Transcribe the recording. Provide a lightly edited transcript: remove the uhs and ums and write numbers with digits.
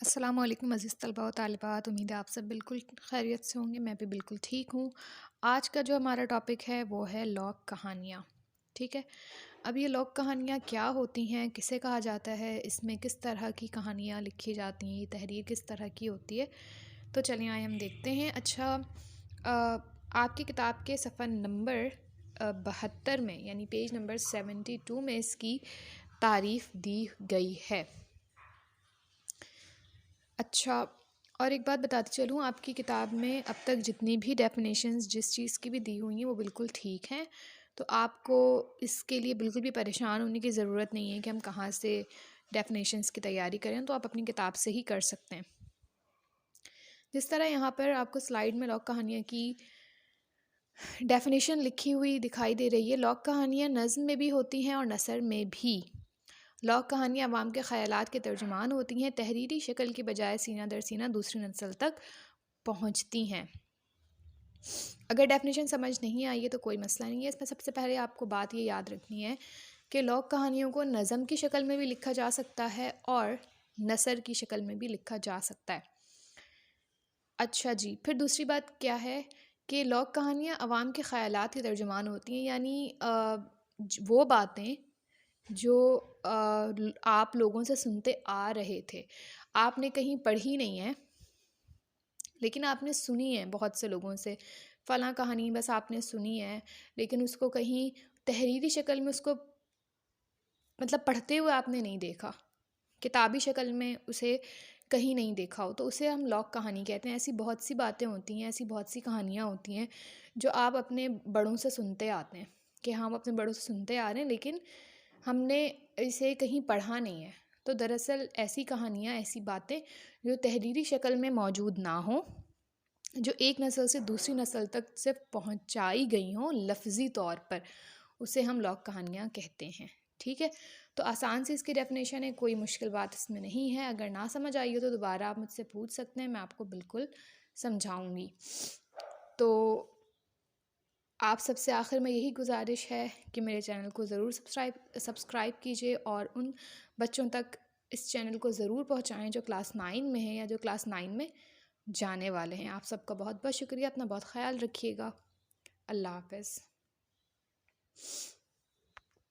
السلام علیکم عزیز طلباء و طالبات، امید ہے آپ سب بالکل خیریت سے ہوں گے۔ میں بھی بالکل ٹھیک ہوں۔ آج کا جو ہمارا ٹاپک ہے وہ ہے لوک کہانیاں، ٹھیک ہے۔ اب یہ لوک کہانیاں کیا ہوتی ہیں، کسے کہا جاتا ہے، اس میں کس طرح کی کہانیاں لکھی جاتی ہیں، یہ تحریر کس طرح کی ہوتی ہے، تو چلیں آئے ہم دیکھتے ہیں۔ اچھا، آپ کی کتاب کے صفحہ نمبر 72 میں یعنی پیج نمبر 72 میں اس کی تعریف دی گئی ہے۔ اچھا، اور ایک بات بتاتی چلوں، آپ کی کتاب میں اب تک جتنی بھی ڈیفینیشنز جس چیز کی بھی دی ہوئی ہیں وہ بالکل ٹھیک ہیں، تو آپ کو اس کے لیے بالکل بھی پریشان ہونے کی ضرورت نہیں ہے کہ ہم کہاں سے ڈیفینیشنز کی تیاری کریں، تو آپ اپنی کتاب سے ہی کر سکتے ہیں۔ جس طرح یہاں پر آپ کو سلائیڈ میں لوک کہانیاں کی ڈیفینیشن لکھی ہوئی دکھائی دے رہی ہے، لوک کہانیاں نظم میں بھی ہوتی ہیں اور نثر میں بھی۔ لوک کہانیاں عوام کے خیالات کے ترجمان ہوتی ہیں، تحریری شکل کی بجائے سینہ در سینہ دوسری نسل تک پہنچتی ہیں۔ اگر ڈیفینیشن سمجھ نہیں آئی ہے تو کوئی مسئلہ نہیں ہے، اس میں سب سے پہلے آپ کو بات یہ یاد رکھنی ہے کہ لوک کہانیوں کو نظم کی شکل میں بھی لکھا جا سکتا ہے اور نثر کی شکل میں بھی لکھا جا سکتا ہے۔ اچھا جی، پھر دوسری بات کیا ہے کہ لوک کہانیاں عوام کے خیالات کے ترجمان ہوتی ہیں، یعنی وہ باتیں جو آپ لوگوں سے سنتے آ رہے تھے، آپ نے کہیں پڑھی نہیں ہے لیکن آپ نے سنی ہے بہت سے لوگوں سے، فلاں کہانی بس آپ نے سنی ہے لیکن اس کو کہیں تحریری شکل میں اس کو مطلب پڑھتے ہوئے آپ نے نہیں دیکھا، کتابی شکل میں اسے کہیں نہیں دیکھا ہو، تو اسے ہم لوک کہانی کہتے ہیں۔ ایسی بہت سی باتیں ہوتی ہیں، ایسی بہت سی کہانیاں ہوتی ہیں جو آپ اپنے بڑوں سے سنتے آتے ہیں کہ ہم اپنے بڑوں سے سنتے آ رہے ہیں لیکن ہم نے اسے کہیں پڑھا نہیں ہے۔ تو دراصل ایسی کہانیاں، ایسی باتیں جو تحریری شکل میں موجود نہ ہوں، جو ایک نسل سے دوسری نسل تک صرف پہنچائی گئی ہوں لفظی طور پر، اسے ہم لوک کہانیاں کہتے ہیں، ٹھیک ہے۔ تو آسان سے اس کی ڈیفینیشن ہے، کوئی مشکل بات اس میں نہیں ہے۔ اگر نہ سمجھ آئی ہو تو دوبارہ آپ مجھ سے پوچھ سکتے ہیں، میں آپ کو بالکل سمجھاؤں گی۔ تو آپ سب سے آخر میں یہی گزارش ہے کہ میرے چینل کو ضرور سبسکرائب کیجیے اور ان بچوں تک اس چینل کو ضرور پہنچائیں جو کلاس 9 میں ہیں یا جو کلاس 9 میں جانے والے ہیں۔ آپ سب کا بہت بہت شکریہ، اپنا بہت خیال رکھیے گا۔ اللہ حافظ۔